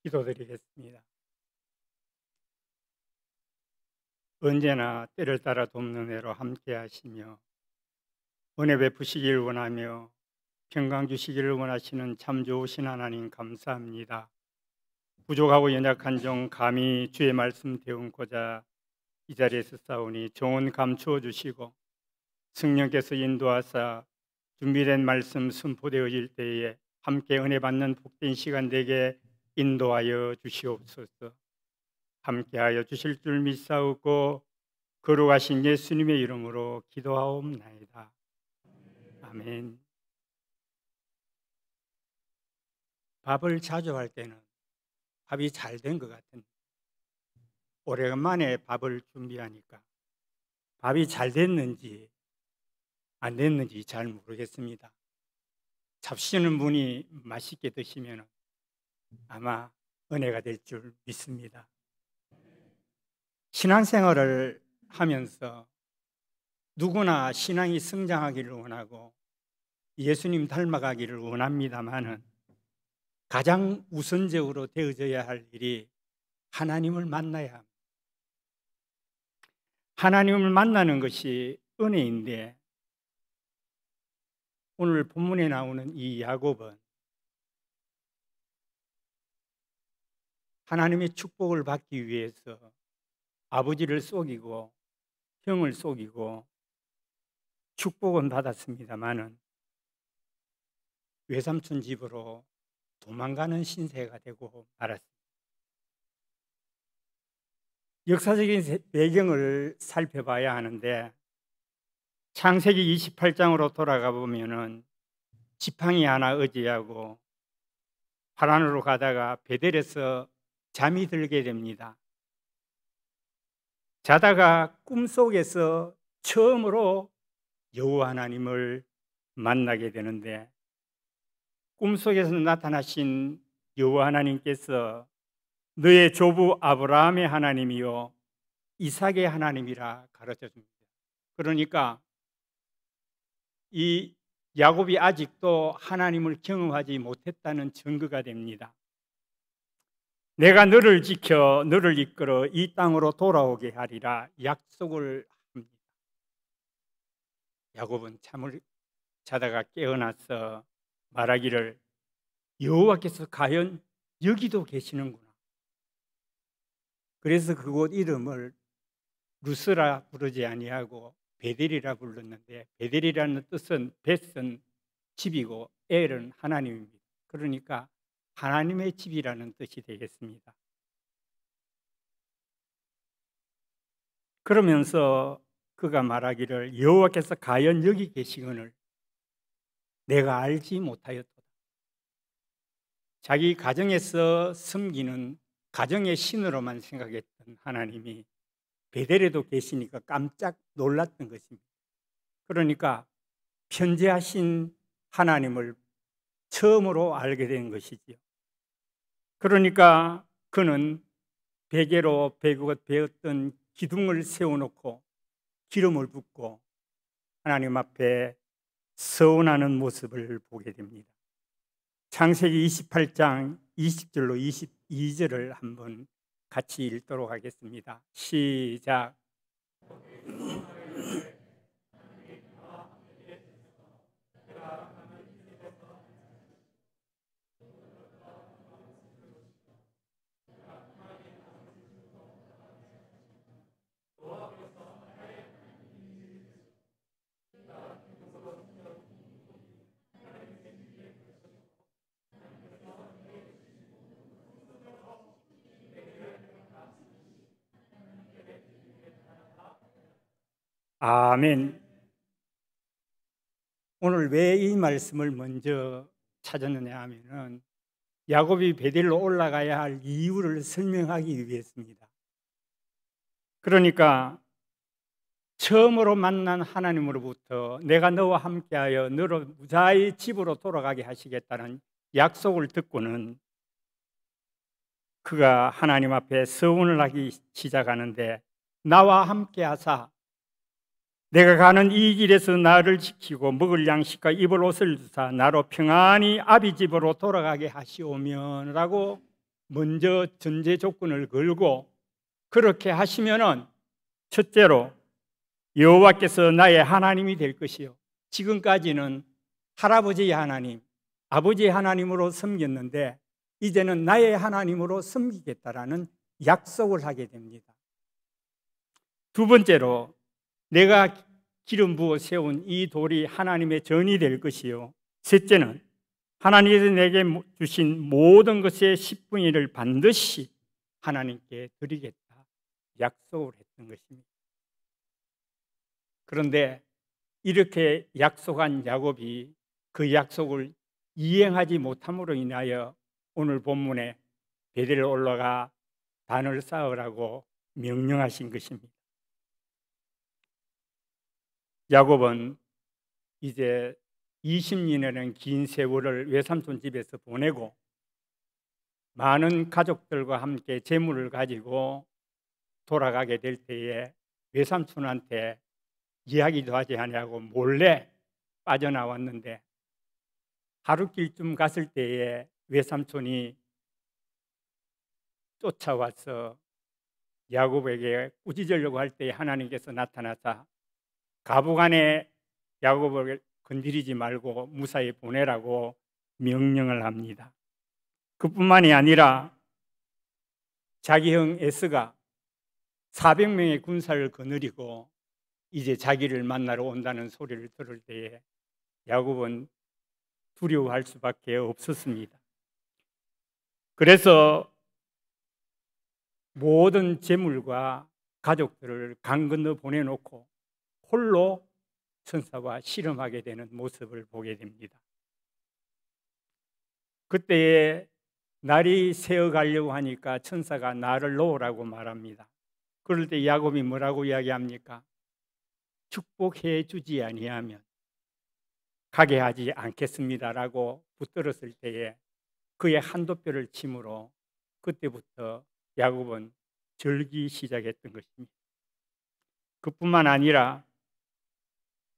기도드리겠습니다. 언제나 때를 따라 돕는 애로 함께 하시며 은혜 베푸시기를 원하며 평강 주시기를 원하시는 참 좋으신 하나님 감사합니다. 부족하고 연약한 종 감히 주의 말씀 배운고자 이 자리에서 싸우니 종은 감추어 주시고 성령께서 인도하사 준비된 말씀 선포되어질 때에 함께 은혜 받는 복된 시간 되게 인도하여 주시옵소서. 함께하여 주실 줄 믿사오고 거룩하신 예수님의 이름으로 기도하옵나이다. 아멘. 밥을 자주 할 때는 밥이 잘 된 것 같은데 오래간만에 밥을 준비하니까 밥이 잘 됐는지 안 됐는지 잘 모르겠습니다. 잡수시는 분이 맛있게 드시면 아마 은혜가 될 줄 믿습니다. 신앙생활을 하면서 누구나 신앙이 성장하기를 원하고 예수님 닮아가기를 원합니다마는 가장 우선적으로 되어져야 할 일이 하나님을 만나야 합니다. 하나님을 만나는 것이 은혜인데 오늘 본문에 나오는 이 야곱은 하나님의 축복을 받기 위해서 아버지를 속이고 형을 속이고 축복은 받았습니다마는 외삼촌 집으로 도망가는 신세가 되고 말았습니다. 역사적인 배경을 살펴봐야 하는데 창세기 28장으로 돌아가 보면은 지팡이 하나 의지하고 하란으로 가다가 베델에서 잠이 들게 됩니다. 자다가 꿈속에서 처음으로 여호와 하나님을 만나게 되는데 꿈속에서 나타나신 여호와 하나님께서 너의 조부 아브라함의 하나님이요 이삭의 하나님이라 가르쳐 줍니다. 그러니까 이 야곱이 아직도 하나님을 경험하지 못했다는 증거가 됩니다. 내가 너를 지켜 너를 이끌어 이 땅으로 돌아오게 하리라 약속을 합니다. 야곱은 잠을 자다가 깨어나서 말하기를 여호와께서 과연 여기도 계시는구나. 그래서 그곳 이름을 루스라 부르지 아니하고 베델이라 불렀는데 베델이라는 뜻은 벳은 집이고 엘은 하나님입니다. 그러니까 하나님의 집이라는 뜻이 되겠습니다. 그러면서 그가 말하기를 여호와께서 과연 여기 계시거늘 내가 알지 못하였도다. 자기 가정에서 섬기는 가정의 신으로만 생각했던 하나님이 베델에도 계시니까 깜짝 놀랐던 것입니다. 그러니까 편재하신 하나님을 처음으로 알게 된 것이지요. 그러니까 그는 베개로 베었던 기둥을 세워놓고 기름을 붓고 하나님 앞에 서원하는 모습을 보게 됩니다. 창세기 28장 20절로 22절을 한번 같이 읽도록 하겠습니다. 시작. 아멘. 오늘 왜 이 말씀을 먼저 찾았느냐 하면은 야곱이 베델로 올라가야 할 이유를 설명하기 위해서입니다. 그러니까 처음으로 만난 하나님으로부터 내가 너와 함께하여 너를 무사히 집으로 돌아가게 하시겠다는 약속을 듣고는 그가 하나님 앞에 서원을 하기 시작하는데 나와 함께하사 내가 가는 이 길에서 나를 지키고 먹을 양식과 입을 옷을 주사 나로 평안히 아비 집으로 돌아가게 하시오면 라고 먼저 전제 조건을 걸고 그렇게 하시면은 첫째로 여호와께서 나의 하나님이 될 것이요. 지금까지는 할아버지의 하나님, 아버지의 하나님으로 섬겼는데 이제는 나의 하나님으로 섬기겠다라는 약속을 하게 됩니다. 두 번째로 내가 기름 부어 세운 이 돌이 하나님의 전이 될 것이요. 셋째는 하나님께서 내게 주신 모든 것의 10분의 1을 반드시 하나님께 드리겠다 약속을 했던 것입니다. 그런데 이렇게 약속한 야곱이 그 약속을 이행하지 못함으로 인하여 오늘 본문에 베델에 올라가 단을 쌓으라고 명령하신 것입니다. 야곱은 이제 20년이라는 긴 세월을 외삼촌 집에서 보내고 많은 가족들과 함께 재물을 가지고 돌아가게 될 때에 외삼촌한테 이야기도 하지 않냐고 몰래 빠져나왔는데 하루길쯤 갔을 때에 외삼촌이 쫓아와서 야곱에게 꾸짖으려고 할 때에 하나님께서 나타나사 가부간에 야곱을 건드리지 말고 무사히 보내라고 명령을 합니다. 그뿐만이 아니라 자기 형 에스가 400명의 군사를 거느리고 이제 자기를 만나러 온다는 소리를 들을 때에 야곱은 두려워할 수밖에 없었습니다. 그래서 모든 재물과 가족들을 강 건너 보내놓고 홀로 천사와 씨름하게 되는 모습을 보게 됩니다. 그때에 날이 새어가려고 하니까 천사가 나를 놓으라고 말합니다. 그럴 때 야곱이 뭐라고 이야기합니까? 축복해 주지 아니하면 가게 하지 않겠습니다라고 붙들었을 때에 그의 한도 뼈를 침으로 그때부터 야곱은 절기 시작했던 것입니다. 그뿐만 아니라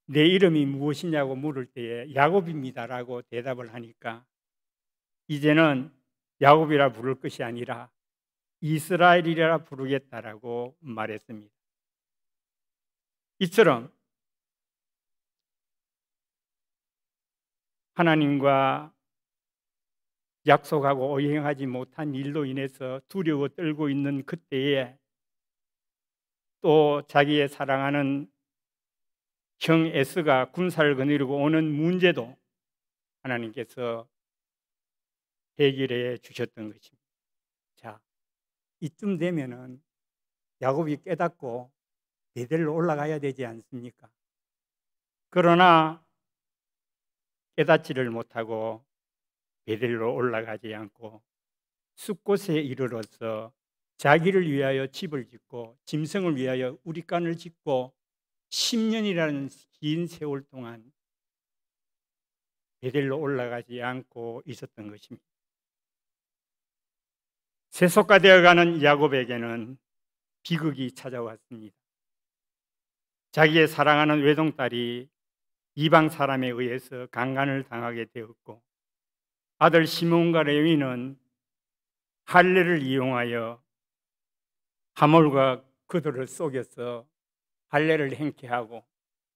내 이름이 무엇이냐고 물을 때에 야곱입니다라고 대답을 하니까 이제는 야곱이라 부를 것이 아니라 이스라엘이라 부르겠다라고 말했습니다. 이처럼 하나님과 약속하고 이행하지 못한 일로 인해서 두려워 떨고 있는 그때에 또 자기의 사랑하는 형 에스가 군사를 거느리고 오는 문제도 하나님께서 해결해 주셨던 것입니다. 자, 이쯤 되면은 야곱이 깨닫고 베델로 올라가야 되지 않습니까? 그러나 깨닫지를 못하고 베델로 올라가지 않고 숫곳에 이르러서 자기를 위하여 집을 짓고 짐승을 위하여 우리간을 짓고 10년이라는 긴 세월 동안 베델로 올라가지 않고 있었던 것입니다. 세속화되어가는 야곱에게는 비극이 찾아왔습니다. 자기의 사랑하는 외동딸이 이방 사람에 의해서 강간을 당하게 되었고 아들 시몬과 레위는 할례를 이용하여 하몰과 그들을 속여서 할례를 행케하고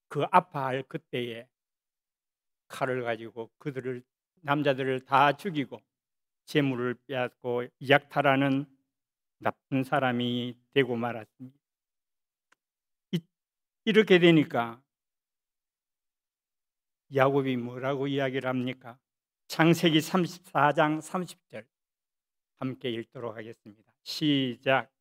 그 아파할 그때에 칼을 가지고 그들을 남자들을 다 죽이고 재물을 빼앗고 약탈하는 나쁜 사람이 되고 말았습니다. 이렇게 되니까 야곱이 뭐라고 이야기를 합니까? 창세기 34장 30절 함께 읽도록 하겠습니다. 시작.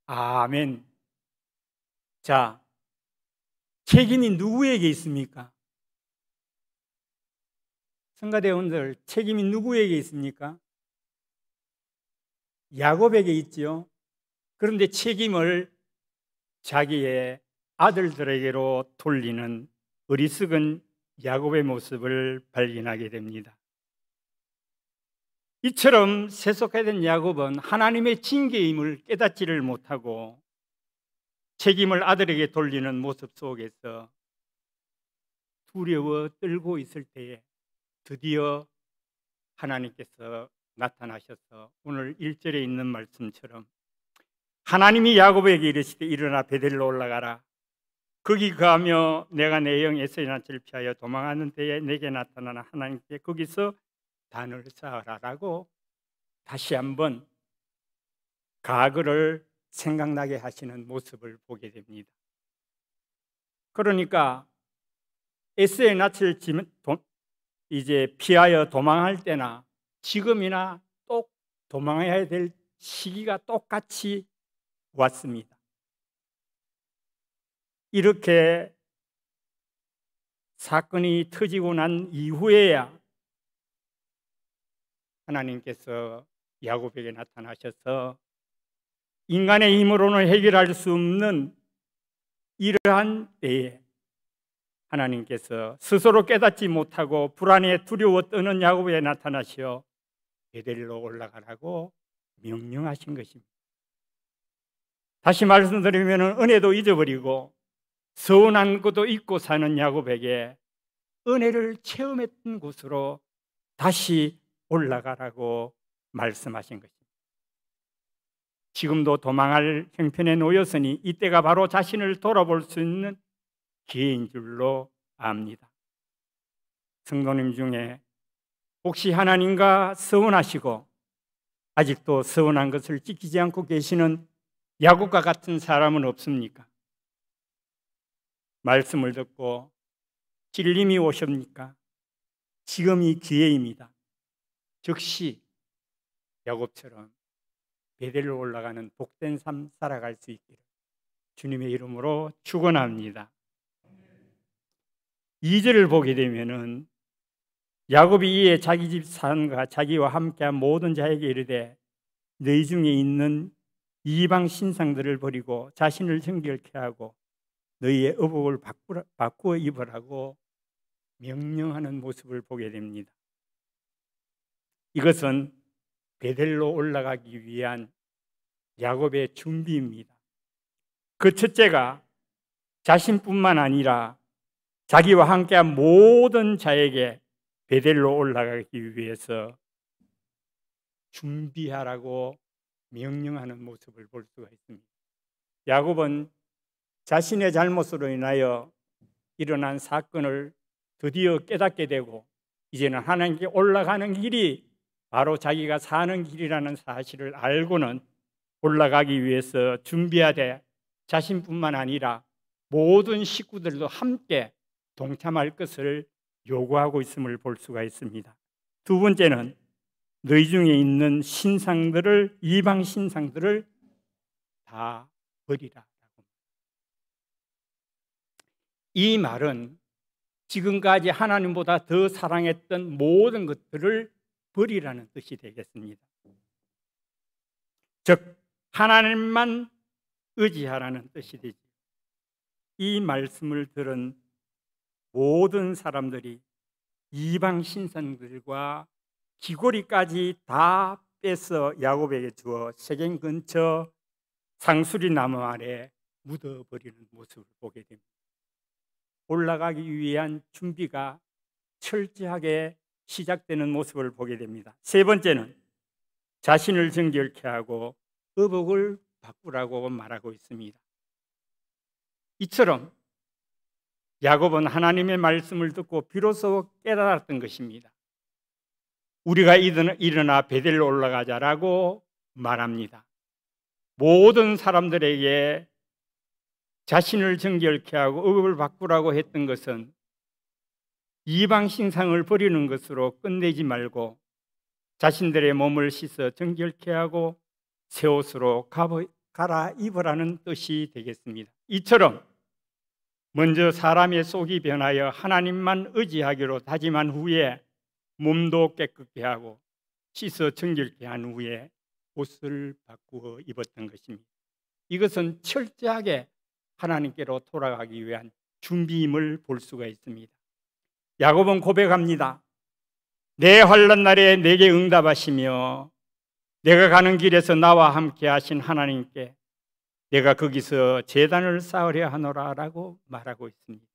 아멘. 자, 책임이 누구에게 있습니까? 성가대원들, 책임이 누구에게 있습니까? 야곱에게 있지요. 그런데 책임을 자기의 아들들에게로 돌리는 어리석은 야곱의 모습을 발견하게 됩니다. 이처럼 세속화된 야곱은 하나님의 징계임을 깨닫지를 못하고 책임을 아들에게 돌리는 모습 속에서 두려워 떨고 있을 때에 드디어 하나님께서 나타나셔서 오늘 1절에 있는 말씀처럼 하나님이 야곱에게 이르시되 일어나 베델로 올라가라. 거기 가며 내가 내 영 에서의 낯을 피하여 도망하는 때에 내게 나타나는 하나님께 거기서 단을 쌓아라라고 다시 한번 과거를 생각나게 하시는 모습을 보게 됩니다. 그러니까 에서의 낯을 이제 피하여 도망할 때나 지금이나 또 도망해야 될 시기가 똑같이 왔습니다. 이렇게 사건이 터지고 난 이후에야 하나님께서 야곱에게 나타나셔서 인간의 힘으로는 해결할 수 없는 이러한 때에 하나님께서 스스로 깨닫지 못하고 불안에 두려워 떠는 야곱에게 나타나시어 베델로 올라가라고 명령하신 것입니다. 다시 말씀드리면 은혜도 잊어버리고 서운한 것도 잊고 사는 야곱에게 은혜를 체험했던 곳으로 다시 올라가라고 말씀하신 것입니다. 지금도 도망할 형편에 놓였으니 이때가 바로 자신을 돌아볼 수 있는 기회인 줄로 압니다. 성도님 중에 혹시 하나님과 서운하시고 아직도 서운한 것을 지키지 않고 계시는 야곱과 같은 사람은 없습니까? 말씀을 듣고 찔림이 오십니까? 지금이 기회입니다. 즉시 야곱처럼 베델로 올라가는 복된 삶 살아갈 수 있기를 주님의 이름으로 축원합니다. 2절을 보게 되면은 야곱이 이에 자기 집 사람과 자기와 함께한 모든 자에게 이르되 너희 중에 있는 이방 신상들을 버리고 자신을 정결케 하고 너희의 의복을 바꾸어 입으라고 명령하는 모습을 보게 됩니다. 이것은 베델로 올라가기 위한 야곱의 준비입니다. 그 첫째가 자신뿐만 아니라 자기와 함께한 모든 자에게 베델로 올라가기 위해서 준비하라고 명령하는 모습을 볼 수가 있습니다. 야곱은 자신의 잘못으로 인하여 일어난 사건을 드디어 깨닫게 되고 이제는 하나님께 올라가는 길이 바로 자기가 사는 길이라는 사실을 알고는 올라가기 위해서 준비하되 자신뿐만 아니라 모든 식구들도 함께 동참할 것을 요구하고 있음을 볼 수가 있습니다. 두 번째는 너희 중에 있는 신상들을 이방 신상들을 다 버리라. 이 말은 지금까지 하나님보다 더 사랑했던 모든 것들을 버리라는 뜻이 되겠습니다. 즉 하나님만 의지하라는 뜻이 되죠. 이 말씀을 들은 모든 사람들이 이방 신상들과 귀고리까지 다 빼서 야곱에게 주어 세겜 근처 상수리 나무 아래 묻어버리는 모습을 보게 됩니다. 올라가기 위한 준비가 철저하게 시작되는 모습을 보게 됩니다. 세 번째는 자신을 정결케 하고 의복을 바꾸라고 말하고 있습니다. 이처럼 야곱은 하나님의 말씀을 듣고 비로소 깨달았던 것입니다. 우리가 일어나 베델로 올라가자라고 말합니다. 모든 사람들에게 자신을 정결케 하고 의복을 바꾸라고 했던 것은 이방 신상을 버리는 것으로 끝내지 말고 자신들의 몸을 씻어 정결케 하고 새 옷으로 갈아입으라는 뜻이 되겠습니다. 이처럼 먼저 사람의 속이 변하여 하나님만 의지하기로 다짐한 후에 몸도 깨끗게 하고 씻어 정결케 한 후에 옷을 바꾸어 입었던 것입니다. 이것은 철저하게 하나님께로 돌아가기 위한 준비임을 볼 수가 있습니다. 야곱은 고백합니다. 내 환난 날에 내게 응답하시며 내가 가는 길에서 나와 함께 하신 하나님께 내가 거기서 제단을 쌓으려 하노라 라고 말하고 있습니다.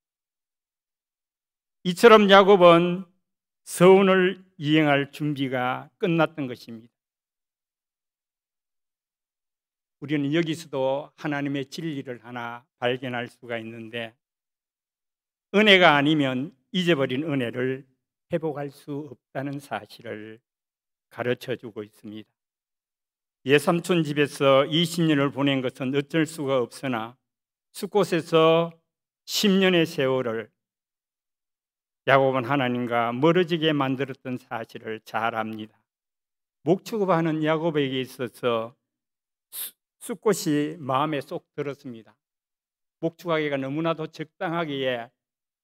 이처럼 야곱은 서원을 이행할 준비가 끝났던 것입니다. 우리는 여기서도 하나님의 진리를 하나 발견할 수가 있는데, 은혜가 아니면 잊어버린 은혜를 회복할 수 없다는 사실을 가르쳐주고 있습니다. 예삼촌 집에서 20년을 보낸 것은 어쩔 수가 없으나 숫곳에서 10년의 세월을 야곱은 하나님과 멀어지게 만들었던 사실을 잘 압니다. 목축업하는 야곱에게 있어서 숫곳이 마음에 쏙 들었습니다. 목축하기가 너무나도 적당하기에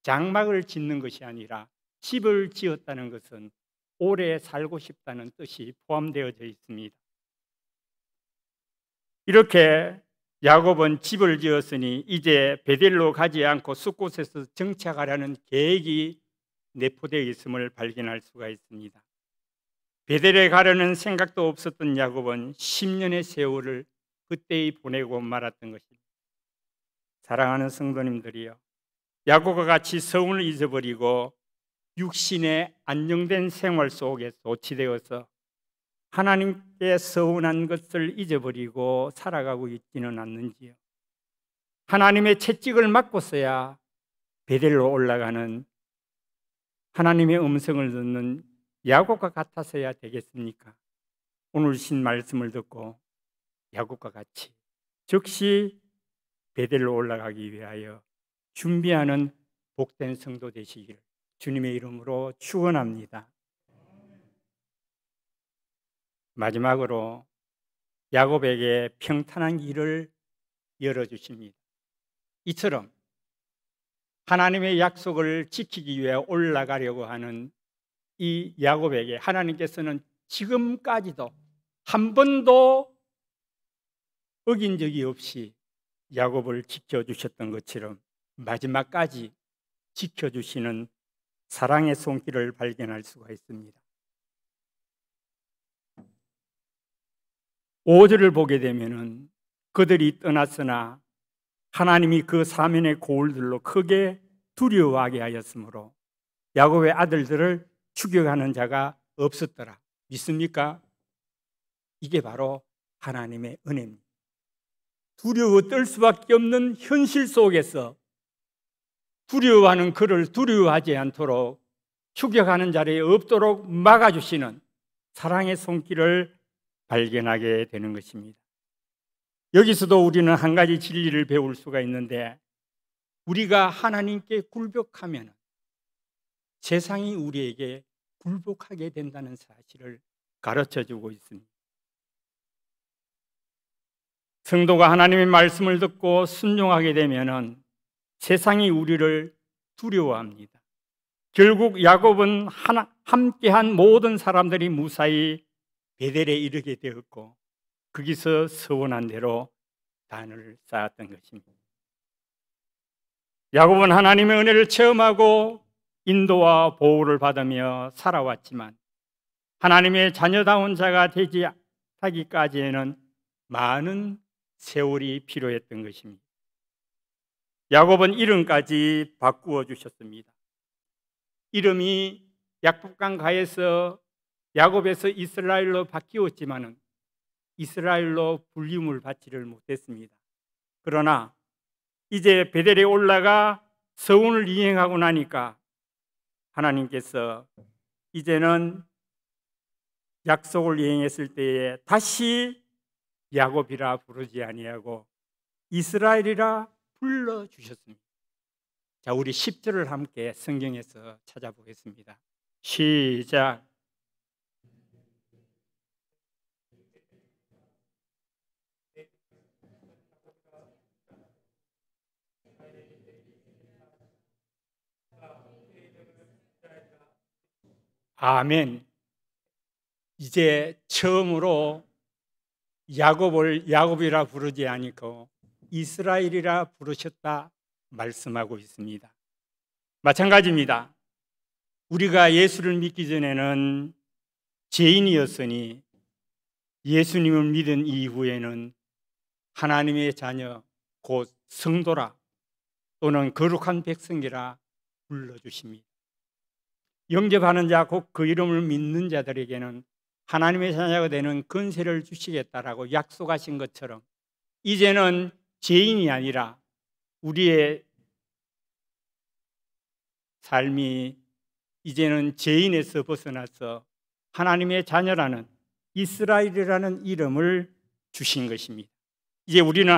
장막을 짓는 것이 아니라 집을 지었다는 것은 오래 살고 싶다는 뜻이 포함되어져 있습니다. 이렇게 야곱은 집을 지었으니 이제 베델로 가지 않고 숫곳에서 정착하려는 계획이 내포되어 있음을 발견할 수가 있습니다. 베델에 가려는 생각도 없었던 야곱은 10년의 세월을 그때에 보내고 말았던 것입니다. 사랑하는 성도님들이요, 야곱과 같이 서원을 잊어버리고 육신의 안정된 생활 속에 소치되어서 하나님께 서운한 것을 잊어버리고 살아가고 있지는 않는지요. 하나님의 채찍을 맞고서야 베델로 올라가는 하나님의 음성을 듣는 야곱과 같아서야 되겠습니까? 오늘 신 말씀을 듣고 야곱과 같이 즉시 베델로 올라가기 위하여 준비하는 복된 성도 되시기를 주님의 이름으로 축원합니다. 마지막으로 야곱에게 평탄한 길을 열어주십니다. 이처럼 하나님의 약속을 지키기 위해 올라가려고 하는 이 야곱에게 하나님께서는 지금까지도 한 번도 어긴 적이 없이 야곱을 지켜주셨던 것처럼 마지막까지 지켜주시는 사랑의 손길을 발견할 수가 있습니다. 5절을 보게 되면은 그들이 떠났으나 하나님이 그 사면의 고울들로 크게 두려워하게 하였으므로 야곱의 아들들을 추격하는 자가 없었더라. 믿습니까? 이게 바로 하나님의 은혜입니다. 두려워 떨 수밖에 없는 현실 속에서 두려워하는 그를 두려워하지 않도록 추격하는 자리에 없도록 막아주시는 사랑의 손길을 발견하게 되는 것입니다. 여기서도 우리는 한 가지 진리를 배울 수가 있는데, 우리가 하나님께 굴복하면 세상이 우리에게 굴복하게 된다는 사실을 가르쳐주고 있습니다. 성도가 하나님의 말씀을 듣고 순종하게 되면 세상이 우리를 두려워합니다. 결국 야곱은 함께한 모든 사람들이 무사히 베델에 이르게 되었고 거기서 서원한 대로 단을 쌓았던 것입니다. 야곱은 하나님의 은혜를 체험하고 인도와 보호를 받으며 살아왔지만 하나님의 자녀다운 자가 되지 하기까지에는 많은 세월이 필요했던 것입니다. 야곱은 이름까지 바꾸어 주셨습니다. 이름이 약복강 가에서 야곱에서 이스라엘로 바뀌었지만은 이스라엘로 불림을 받지를 못했습니다. 그러나 이제 베델에 올라가 서원을 이행하고 나니까 하나님께서 이제는 약속을 이행했을 때에 다시 야곱이라 부르지 아니하고 이스라엘이라 불러주셨습니다. 자, 우리 10절을 함께 성경에서 찾아보겠습니다. 시작. 아멘. 이제 처음으로 야곱을 야곱이라 부르지 아니고 이스라엘이라 부르셨다 말씀하고 있습니다. 마찬가지입니다. 우리가 예수를 믿기 전에는 죄인이었으니 예수님을 믿은 이후에는 하나님의 자녀, 곧 성도라 또는 거룩한 백성이라 불러주십니다. 영접하는 자, 곧 그 이름을 믿는 자들에게는 하나님의 자녀가 되는 권세를 주시겠다라고 약속하신 것처럼 이제는 죄인이 아니라 우리의 삶이 이제는 죄인에서 벗어나서 하나님의 자녀라는 이스라엘이라는 이름을 주신 것입니다. 이제 우리는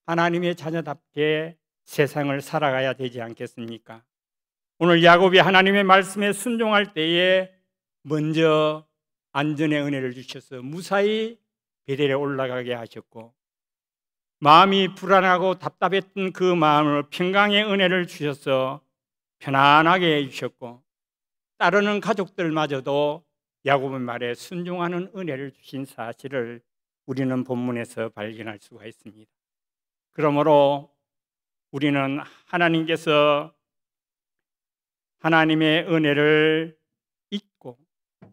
하나님의 자녀답게 세상을 살아가야 되지 않겠습니까? 오늘 야곱이 하나님의 말씀에 순종할 때에 먼저 안전의 은혜를 주셔서 무사히 베델에 올라가게 하셨고, 마음이 불안하고 답답했던 그 마음을 평강의 은혜를 주셔서 편안하게 해주셨고, 따르는 가족들마저도 야곱의 말에 순종하는 은혜를 주신 사실을 우리는 본문에서 발견할 수가 있습니다. 그러므로 우리는 하나님께서 하나님의 은혜를 잊고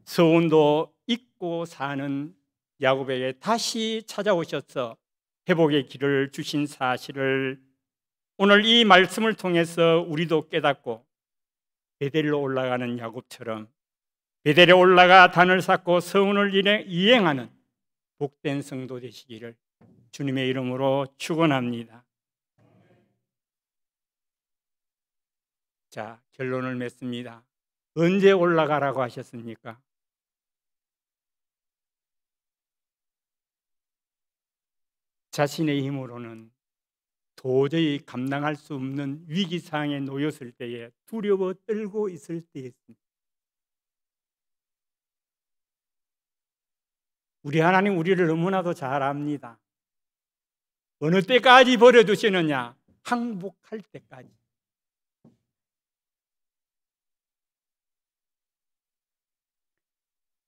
서운도 잊고 사는 야곱에게 다시 찾아오셔서 회복의 길을 주신 사실을 오늘 이 말씀을 통해서 우리도 깨닫고 베델로 올라가는 야곱처럼 베델에 올라가 단을 쌓고 서운을 이행하는 복된 성도 되시기를 주님의 이름으로 축원합니다. 자, 결론을 맺습니다. 언제 올라가라고 하셨습니까? 자신의 힘으로는 도저히 감당할 수 없는 위기상황에 놓였을 때에 두려워 떨고 있을 때였습니다. 우리 하나님 우리를 너무나도 잘 압니다. 어느 때까지 버려두시느냐? 항복할 때까지.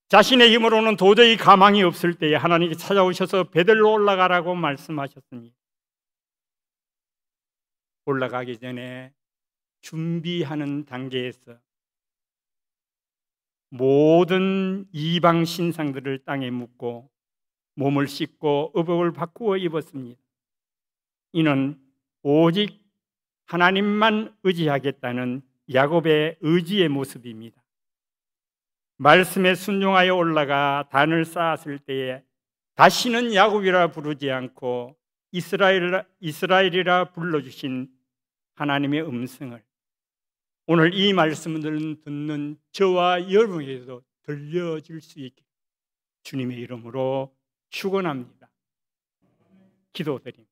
자신의 힘으로는 도저히 가망이 없을 때에 하나님이 찾아오셔서 베델로 올라가라고 말씀하셨습니다. 올라가기 전에 준비하는 단계에서 모든 이방 신상들을 땅에 묻고 몸을 씻고 의복을 바꾸어 입었습니다. 이는 오직 하나님만 의지하겠다는 야곱의 의지의 모습입니다. 말씀에 순종하여 올라가 단을 쌓았을 때에 다시는 야곱이라 부르지 않고 이스라엘이라 불러주신 하나님의 음성을 오늘 이 말씀을 듣는 저와 여러분에게도 들려질 수 있게 주님의 이름으로 축원합니다. 기도드립니다.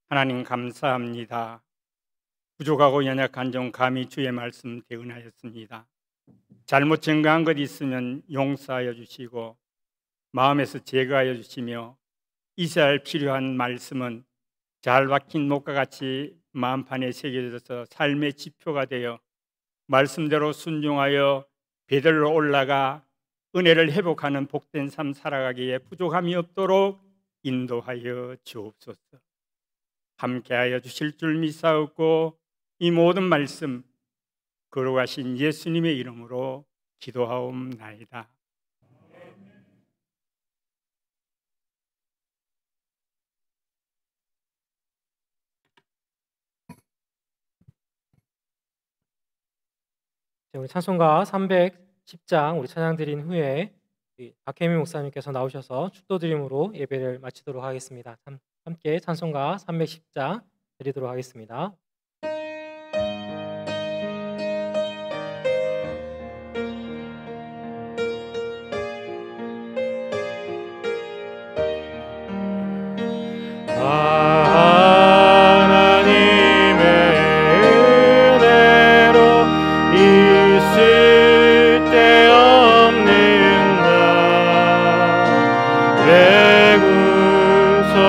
하나님 감사합니다. 부족하고 연약한 종 감히 주의 말씀 대언하였습니다. 잘못 증거한 것 있으면 용서하여 주시고 마음에서 제거하여 주시며 있어야 할 필요한 말씀은 잘 박힌 목과 같이 마음판에 새겨져서 삶의 지표가 되어 말씀대로 순종하여 베델로 올라가 은혜를 회복하는 복된 삶 살아가기에 부족함이 없도록 인도하여 주옵소서. 함께하여 주실 줄 믿사옵고 이 모든 말씀 거룩하신 예수님의 이름으로 기도하옵나이다. 우리 찬송가 310장 우리 찬양 드린 후에 박혜민 목사님께서 나오셔서 축도 드림으로 예배를 마치도록 하겠습니다. 함께 찬송가 310장 드리도록 하겠습니다. 내 구속하여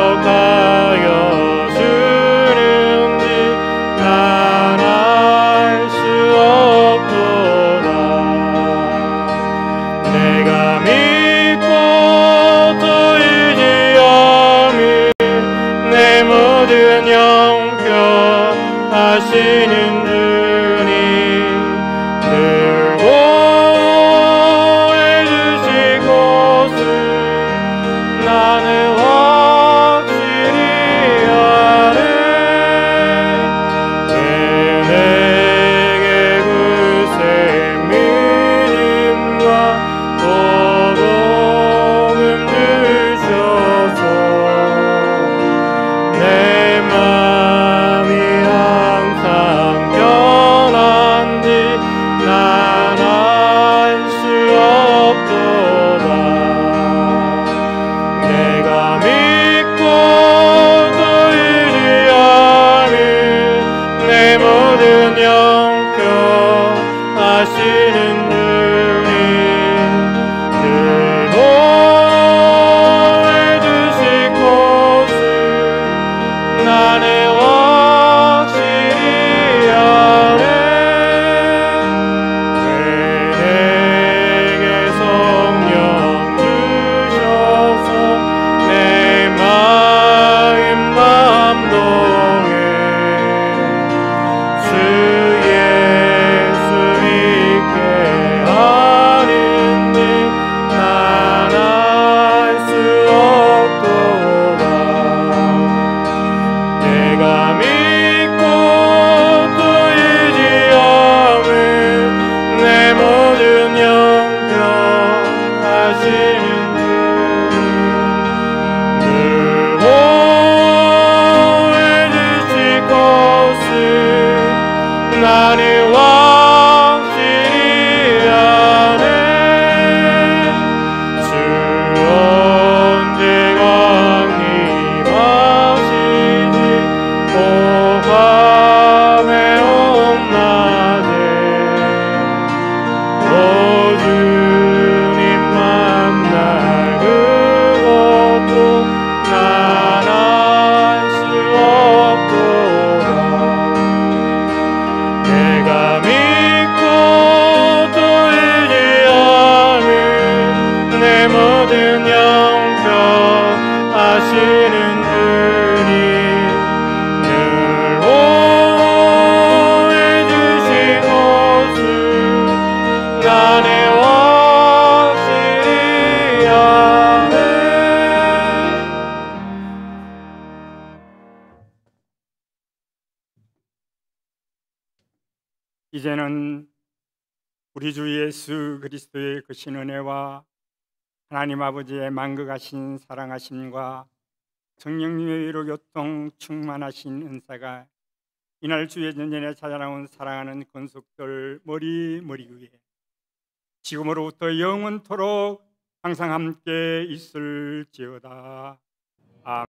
주는지 이제는 우리 주 예수 그리스도의 그 신은혜와 하나님 아버지의 만극하신 사랑하심과 성령님의 위로 교통 충만하신 은사가 이날 주의 전전에 찾아나온 사랑하는 권속들 머리 위에 지금으로부터 영원토록 항상 함께 있을지어다.